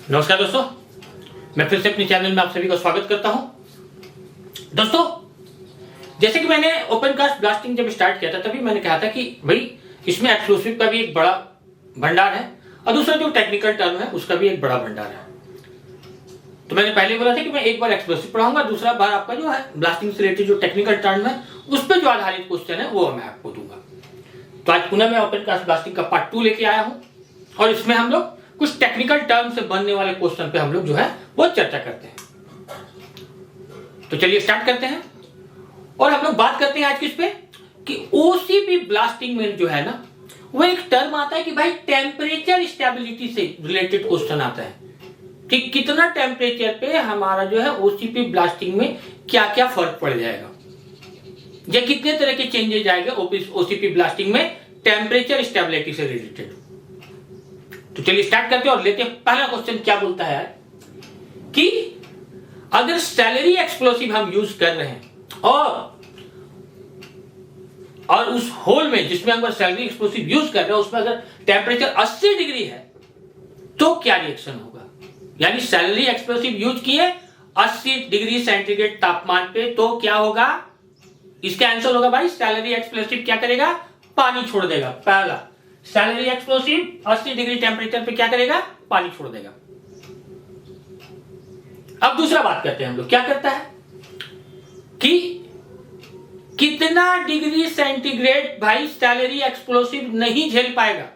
नमस्कार दोस्तों, मैं फिर से अपने चैनल में आप सभी का स्वागत करता हूं। दोस्तों, जैसे कि मैंने ओपन कास्ट ब्लास्टिंग जब स्टार्ट किया था तभी मैंने कहा था कि भाई इसमें एक्सप्लोसिव का भी एक बड़ा भंडार है और दूसरा जो टेक्निकल टर्म है उसका भी एक बड़ा भंडार है। तो मैंने पहले बोला था कि मैं एक बार एक्सप्लोसिव पढ़ाऊंगा, दूसरा बार आपका जो है ब्लास्टिंग से रिलेटेड जो टेक्निकल टर्म है उस पर जो आधारित क्वेश्चन है वो मैं आपको दूंगा। तो आज पुनः मैं ओपन कास्ट ब्लास्टिंग का पार्ट 2 लेके आया हूं और इसमें हम लोग कुछ टेक्निकल टर्म से बनने वाले क्वेश्चन पे हम लोग जो है वो चर्चा करते हैं। तो चलिए स्टार्ट करते हैं और हम लोग बात करते हैं आज किस पे कि ओसीपी ब्लास्टिंग में जो है ना वो एक टर्म आता है कि भाई टेम्परेचर स्टेबिलिटी से रिलेटेड क्वेश्चन आता है कि कितना टेम्परेचर पे हमारा जो है ओसीपी ब्लास्टिंग में क्या क्या फर्क पड़ जाएगा या कितने तरह के चेंजेस आएंगे ओसीपी ब्लास्टिंग में टेम्परेचर स्टेबिलिटी से रिलेटेड। तो चलिए स्टार्ट करते हैं और लेते हैं पहला क्वेश्चन। क्या बोलता है कि अगर सैलरी एक्सप्लोसिव हम यूज कर रहे हैं और उस होल में जिसमें हम सैलरी एक्सप्लोसिव यूज कर रहे हैं उसमें अगर टेम्परेचर 80 डिग्री है तो क्या रिएक्शन होगा। यानी सैलरी एक्सप्लोसिव यूज किए 80 डिग्री सेंटीग्रेड तापमान पे तो क्या होगा। इसका आंसर होगा भाई सैलरी एक्सप्लोसिव क्या करेगा, पानी छोड़ देगा। पहला, सैलरी एक्सप्लोसिव 80 डिग्री टेम्परेचर पे क्या करेगा, पानी छोड़ देगा। अब दूसरा बात करते हैं हम लोग, क्या करता है कि कितना डिग्री सेंटीग्रेड भाई सैलरी एक्सप्लोसिव नहीं झेल पाएगा।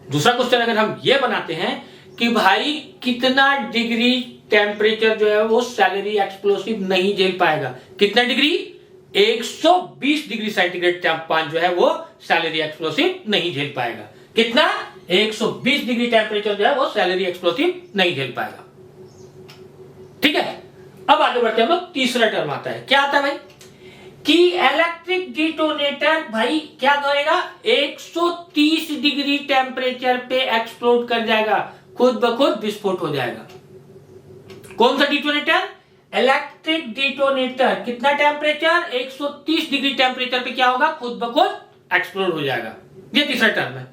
दूसरा क्वेश्चन अगर हम ये बनाते हैं कि भाई कितना डिग्री टेम्परेचर जो है वो सैलरी एक्सप्लोसिव नहीं झेल पाएगा। कितना डिग्री, 120 डिग्री सेंटीग्रेड तापमान जो है वो सैलरी एक्सप्लोसिव नहीं झेल पाएगा। कितना, 120 डिग्री टेम्परेचर जो है वो सैलरी एक्सप्लोसिव नहीं झेल पाएगा। ठीक है, अब आगे बढ़ते हैं हम लोग। तीसरा टर्म आता है, क्या आता है भाई कि इलेक्ट्रिक डिटोनेटर भाई क्या करेगा, 130 डिग्री टेम्परेचर पे एक्सप्लोड कर जाएगा, खुद ब खुद विस्फोट हो जाएगा। कौन सा डिटोनेटर, इलेक्ट्रिक डिटोनेटर। कितना टेम्परेचर, 130 डिग्री टेम्परेचर पे क्या होगा, खुद ब खुद एक्सप्लोड हो जाएगा। ये तीसरा टर्म है,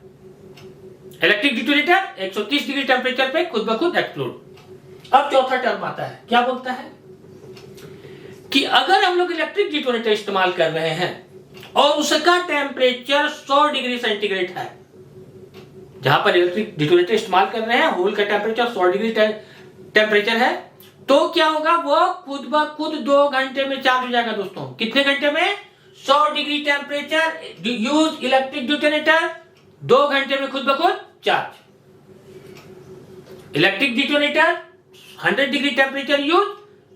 इलेक्ट्रिक डिटोनेटर 130 डिग्री टेम्परेचर पे खुद ब खुद एक्सप्लोड। अब चौथा टर्म आता है, क्या बोलता है कि अगर हम लोग इलेक्ट्रिक डिटोनेटर इस्तेमाल कर रहे हैं और उसका टेम्परेचर 100 डिग्री सेंटीग्रेड है, जहां पर इलेक्ट्रिक डिटोनेटर इस्तेमाल कर रहे हैं होल का टेम्परेचर 100 डिग्री टेम्परेचर है, तो क्या होगा, वो खुद ब खुद 2 घंटे में चार्ज हो जाएगा। दोस्तों कितने घंटे में, 100 degree temperature use electric detonator, 2 घंटे में खुद ब खुद charge. Electric detonator 100 degree temperature use,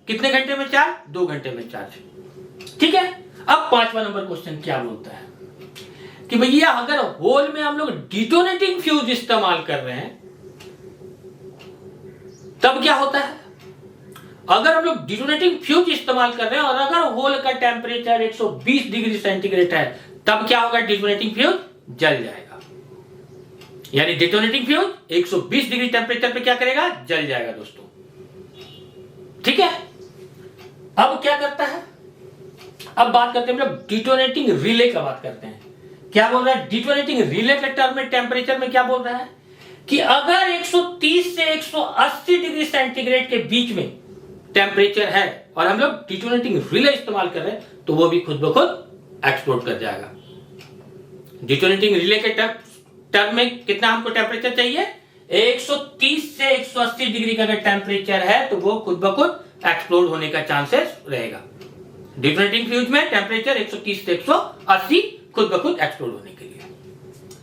कितने घंटे में चार्ज, 2 घंटे में चार्ज। ठीक है, अब 5वां नंबर क्वेश्चन क्या बोलता है कि भैया अगर होल में हम लोग डिटोनेटिंग फ्यूज इस्तेमाल कर रहे हैं तब क्या होता है। अगर हम लोग डिटोनेटिंग फ्यूज इस्तेमाल कर रहे हैं और अगर होल का टेम्परेचर 120 डिग्री सेंटीग्रेड है तब क्या होगा, डिटोनेटिंग फ्यूज जल जाएगा। यानी डिटोनेटिंग फ्यूज 120 डिग्री टेम्परेचर पे क्या करेगा, जल जाएगा दोस्तों। ठीक है, अब क्या करता है, अब बात करते हैं हम लोग डिटोनेटिंग रिले का बात करते हैं। क्या बोल रहा है, डिटोनेटिंग रिले के टर्म में टेम्परेचर में क्या बोल रहा है कि अगर 130 से 180 डिग्री सेंटीग्रेड के बीच में टेम्परेचर है और हम लोग डिटोनेटिंग रिले इस्तेमाल कर रहे हैं तो वो भी खुद ब खुद एक्सप्लोड कर जाएगा। डिटोनेटिंग रिले के टर्म में कितना हमको टेम्परेचर चाहिए, 130 से 180 डिग्री का अगर टेम्परेचर है तो वो खुद ब खुद एक्सप्लोड होने का चांसेस रहेगा। डिटोनेटिंग फ्यूज में टेम्परेचर 130 से 180 खुद ब खुद एक्सप्लोड होने के लिए।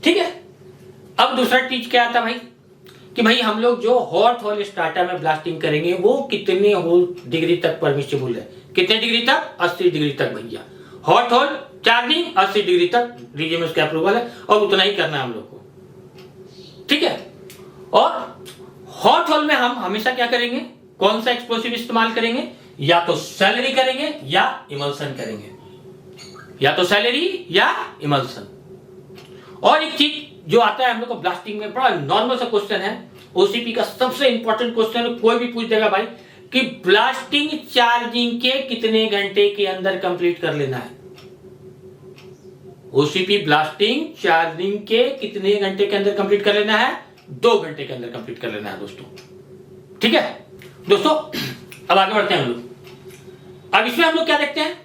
ठीक है, अब दूसरा चीज क्या आता भाई कि भाई हम लोग जो हॉट होल स्टार्टर में ब्लास्टिंग करेंगे वो कितने होल डिग्री तक परमिसिबल है। कितने डिग्री तक, 80 डिग्री तक भैया। हॉट होल चार्जिंग 80 डिग्री तक डीजीएम उसका अप्रूवल है और उतना ही करना है हम लोग को। ठीक है, और हॉट होल में हम हमेशा क्या करेंगे, कौन सा एक्सप्लोसिव इस्तेमाल करेंगे, या तो सैलरी करेंगे या इमल्सन करेंगे, या तो सैलरी या इमल्सन। और एक चीज जो आता है हम लोग को ब्लास्टिंग में, बड़ा नॉर्मल सा क्वेश्चन है, ओसीपी का सबसे इंपॉर्टेंट क्वेश्चन, कोई भी पूछ देगा भाई कि ब्लास्टिंग चार्जिंग के कितने घंटे के अंदर कंप्लीट कर लेना है। ओसीपी ब्लास्टिंग चार्जिंग के कितने घंटे के अंदर कंप्लीट कर लेना है, 2 घंटे के अंदर कंप्लीट कर लेना है दोस्तों। ठीक है दोस्तों, अब आगे बढ़ते हैं हम लोग। अब इसमें हम लोग क्या देखते हैं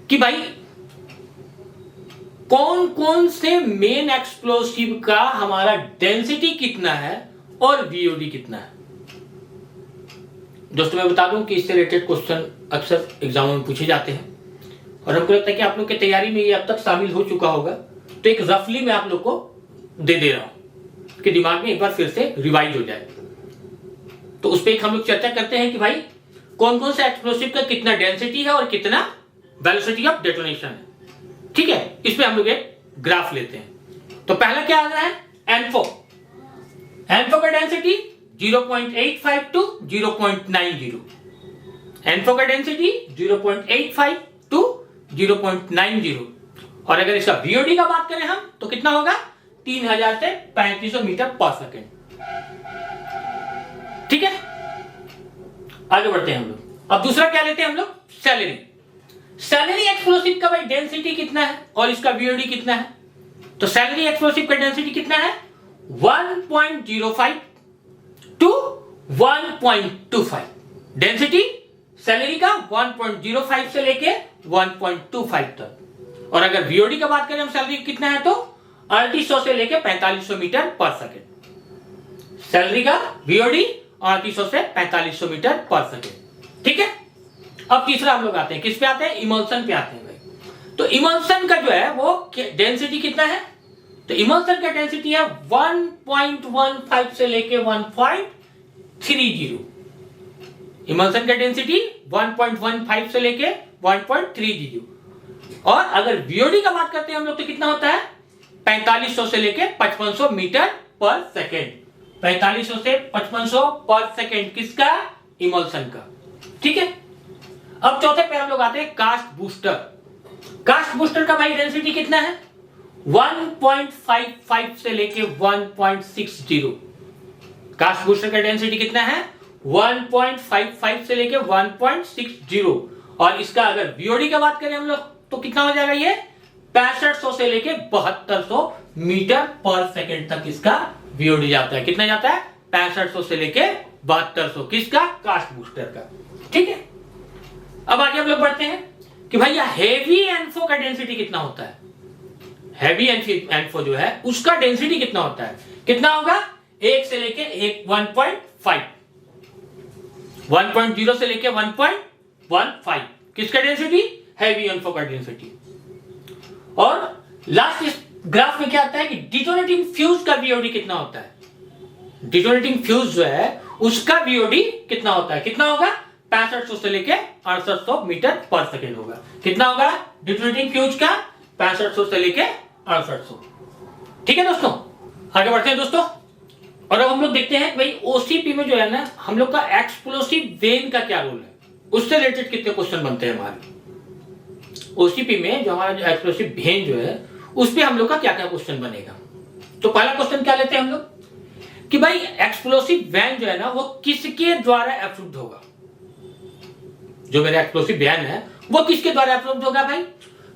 कि भाई कौन कौन से मेन एक्सप्लोसिव का हमारा डेंसिटी कितना है और वीओडी कितना है। दोस्तों मैं बता दूं कि इससे रिलेटेड क्वेश्चन अक्सर एग्जाम में पूछे जाते हैं और हमको लगता है कि आप लोग की तैयारी में ये अब तक शामिल हो चुका होगा, तो एक रफली मैं आप लोग को दे रहा हूं कि दिमाग में एक बार फिर से रिवाइज हो जाए। तो उस पर एक हम लोग चर्चा करते हैं कि भाई कौन कौन से एक्सप्लोसिव का कितना डेंसिटी है और कितना वेलोसिटी ऑफ डेटोनेशन है। ठीक है, इस पे हम लोग एक ग्राफ लेते हैं। तो पहला क्या आ रहा है, एनफो। एनफो का डेंसिटी 0.85 टू 0.90। एनफो का डेंसिटी 0.85 टू 0.90। और अगर इसका वीओडी का बात करें हम तो कितना होगा, 3000 से 3500 मीटर पर सेकेंड। ठीक है, आगे बढ़ते हैं हम लोग। अब दूसरा क्या लेते हैं हम लोग, सैलरी। सैलरी एक्सप्लोसिव का भाई डेंसिटी कितना है और इसका वीओडी कितना है। तो सैलरी एक्सप्लोसिव का डेंसिटी कितना है, 1.05 टू 1.25। डेंसिटी सैलरी का 1.05 से लेके 1.25 तक। और अगर वीओडी का बात करें हम सैलरी कितना है तो 3800 से लेके 4500 मीटर पर सेकेंड। सैलरी का वीओडी 3800 से 4500 मीटर पर सेकेंड। ठीक है, अब तीसरा हम लोग आते हैं, किस पे आते हैं, इमल्सन पे आते हैं भाई। तो इमल्सन का जो है वो डेंसिटी कितना है, तो इमल्सन का डेंसिटी है 1.15 से लेके 1.30। इमल्सन का डेंसिटी 1.15 से लेके 1.30। और अगर वीओडी का बात करते हैं हम लोग तो कितना होता है, 4500 से लेके 5500 मीटर पर सेकेंड। 4500 से 5500 पर सेकेंड किसका, इमल्सन का। ठीक है, अब चौथे पे हम लोग आते हैं कास्ट बूस्टर। कास्ट बूस्टर का भाई डेंसिटी कितना है, 1.55 से लेके 1.60। कास्ट बूस्टर का डेंसिटी कितना है, 1.55 से लेके 1.60। और इसका अगर वीओडी का बात करें हम लोग तो कितना हो जाएगा, ये 6500 से लेके 7200 मीटर पर सेकेंड तक इसका वीओडी जाता है। कितना जाता है, 6500 से लेके 7200 किसका, कास्ट बूस्टर का। ठीक है, अब आगे हम लोग बढ़ते हैं कि भाई हेवी एनफो का डेंसिटी कितना होता है। हेवी एनफो जो है उसका डेंसिटी कितना होता है, कितना होगा, 1 से लेके 1.5, 1.0 से लेके 1.15 किसका डेंसिटी, हेवी एनफो का डेंसिटी। और लास्ट इस ग्राफ में क्या आता है कि डिटोनेटिंग फ्यूज का वीओडी कितना होता है। डिटोनेटिंग फ्यूज जो है उसका वीओडी कितना होता है, कितना होगा, 6500 से लेके 6800 मीटर पर सेकेंड होगा। कितना होगा डिटोनेटिंग फ्यूज का, 6500 से लेके 6800। ठीक है दोस्तों, आगे बढ़ते हैं दोस्तों। और अब हम लोग देखते हैं भाई ओसीपी में जो है ना हम लोग का एक्सप्लोसिव वेन का क्या रोल है, उससे रिलेटेड कितने क्वेश्चन बनते हैं हमारे। ओसीपी में जो हमारा जो एक्सप्लोसिव वेन जो है उस पे हम लोग का क्या क्या क्वेश्चन बनेगा। तो पहला क्वेश्चन क्या लेते हैं हम लोग कि भाई एक्सप्लोसिव वैन जो है ना वो किसके द्वारा अप्रूव्ड होगा। जो मेरा एक्सप्लोसिव वैन है वो किसके द्वारा अप्रूव्ड होगा भाई,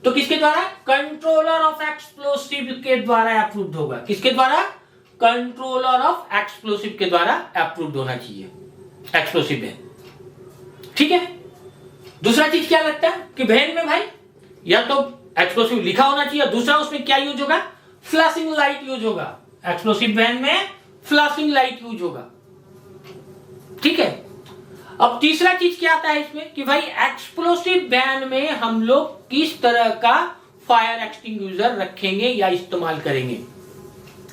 तो किसके द्वारा, कंट्रोलर ऑफ एक्सप्लोसिव के द्वारा अप्रूव्ड होगा। किसके द्वारा, कंट्रोलर ऑफ एक्सप्लोसिव के द्वारा अप्रूव्ड होना चाहिए एक्सप्लोसिव वैन। ठीक है, दूसरा चीज क्या लगता है कि वैन में भाई या तो एक्सप्लोसिव लिखा होना चाहिए, दूसरा उसमें क्या यूज होगा, फ्लैशिंग लाइट यूज होगा। एक्सप्लोसिव वैन में फ्लैशिंग लाइट यूज होगा। ठीक है, अब तीसरा चीज क्या आता है इसमें कि भाई एक्सप्लोसिव वैन में हम लोग किस तरह का फायर एक्सटिंग्विशर रखेंगे या इस्तेमाल करेंगे।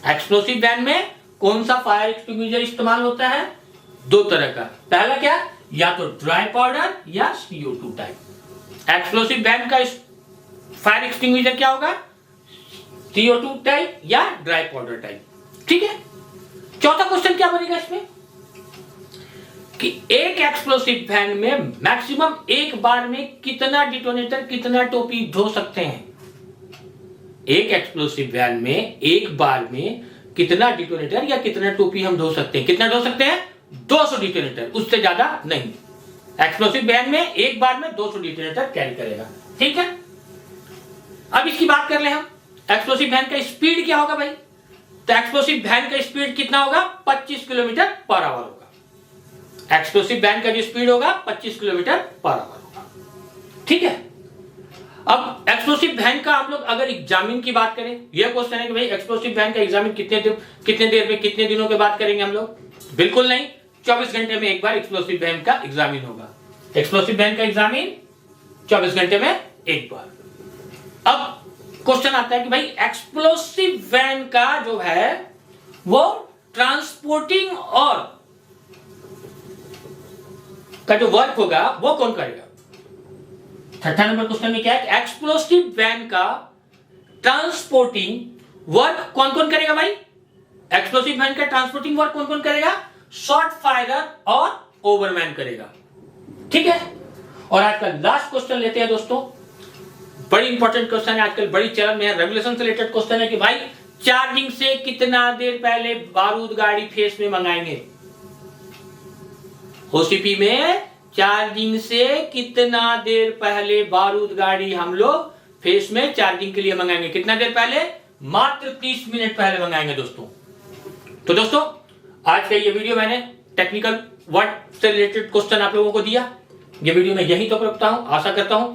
एक्सप्लोसिव वैन में कौन सा फायर एक्सटिंग्विशर इस्तेमाल होता है, 2 तरह का। पहला क्या, या तो ड्राई पाउडर या CO2 टाइप। एक्सप्लोसिव वैन का फायर एक्सटिंग्विशर क्या होगा, CO2 टाइप या ड्राई पाउडर टाइप। ठीक है, चौथा क्वेश्चन क्या बनेगा इसमें कि एक एक्सप्लोसिव वैन में मैक्सिमम एक बार में कितना डिटोनेटर, कितना टोपी धो सकते हैं। एक एक्सप्लोसिव वैन में एक बार में कितना डिटोनेटर या कितना टोपी हम धो सकते हैं। कितना धो सकते हैं, 200 डिटोनेटर, उससे ज्यादा नहीं। एक्सप्लोसिव वैन में एक बार में 200 डिटोनेटर कैरी करेगा। ठीक है, अब इसकी बात कर ले हम, एक्सप्लोसिव वैन का स्पीड क्या होगा भाई, तो एक्सप्लोसिव वैन का स्पीड कितना होगा? 25 किलोमीटर पर आवर होगा। एक्सप्लोसिव वैन का जो स्पीड होगा 25 किलोमीटर पर आवर होगा। ठीक है, अब एक्सप्लोसिव वैन का आप लोग अगर एग्जामिन की बात करें, यह क्वेश्चन है कि भाई एक्सप्लोसिव वैन का एग्जामिन कितने देर में कितने दिनों के बाद करेंगे हम लोग? बिल्कुल नहीं, 24 घंटे में एक बार एक्सप्लोसिव वैन का एग्जामिन होगा। एक्सप्लोसिव वैन का एग्जामिन 24 घंटे में एक बार। अब क्वेश्चन आता है कि भाई एक्सप्लोसिव वैन का जो है वो ट्रांसपोर्टिंग और का जो वर्क होगा वो कौन करेगा? 30 नंबर क्वेश्चन में क्या है? एक्सप्लोसिव वैन का ट्रांसपोर्टिंग वर्क कौन कौन करेगा भाई? एक्सप्लोसिव वैन का ट्रांसपोर्टिंग वर्क कौन कौन करेगा? शॉर्ट फायरर और ओवरमैन करेगा। ठीक है, और आज का लास्ट क्वेश्चन लेते हैं दोस्तों। बड़ी इंपॉर्टेंट क्वेश्चन है, आजकल बड़ी चलन में है, रेगुलेशन से रिलेटेड क्वेश्चन है कि भाई चार्जिंग से कितना देर पहले बारूद गाड़ी फेस में मंगाएंगे? ओसीपी में चार्जिंग से कितना देर पहले बारूद गाड़ी हम लोग फेस में चार्जिंग के लिए मंगाएंगे? कितना देर पहले? मात्र 30 मिनट पहले मंगाएंगे दोस्तों। तो दोस्तों आज का ये वीडियो मैंने टेक्निकल वर्ड से रिलेटेड क्वेश्चन आप लोगों को दिया। ये वीडियो मैं यहीं तक रखता हूं। आशा करता हूं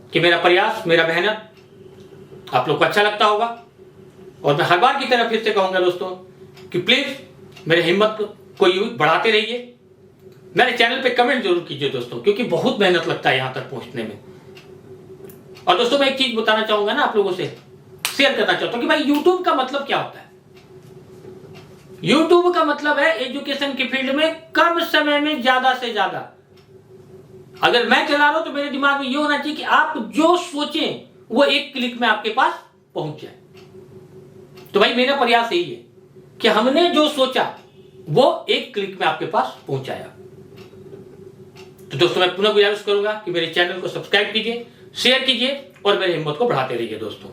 कि मेरा प्रयास, मेरा मेहनत आप लोग को अच्छा लगता होगा। और मैं हर बार की तरह फिर से कहूंगा दोस्तों कि प्लीज मेरे हिम्मत को बढ़ाते रहिए। मेरे चैनल पे कमेंट जरूर कीजिए दोस्तों, क्योंकि बहुत मेहनत लगता है यहां तक पहुंचने में। और दोस्तों मैं एक चीज बताना चाहूंगा ना, आप लोगों से शेयर करना चाहता हूं कि भाई यूट्यूब का मतलब क्या होता है? यूट्यूब का मतलब है एजुकेशन के फील्ड में कम समय में ज्यादा से ज्यादा। अगर मैं चला रहा हूं तो मेरे दिमाग में यह होना चाहिए कि आप जो सोचें वो एक क्लिक में आपके पास पहुंच जाए। तो भाई मेरा प्रयास यही है कि हमने जो सोचा वो एक क्लिक में आपके पास पहुंचाया। तो दोस्तों मैं पुनः गुजारिश करूंगा कि मेरे चैनल को सब्सक्राइब कीजिए, शेयर कीजिए और मेरी हिम्मत को बढ़ाते रहिए दोस्तों।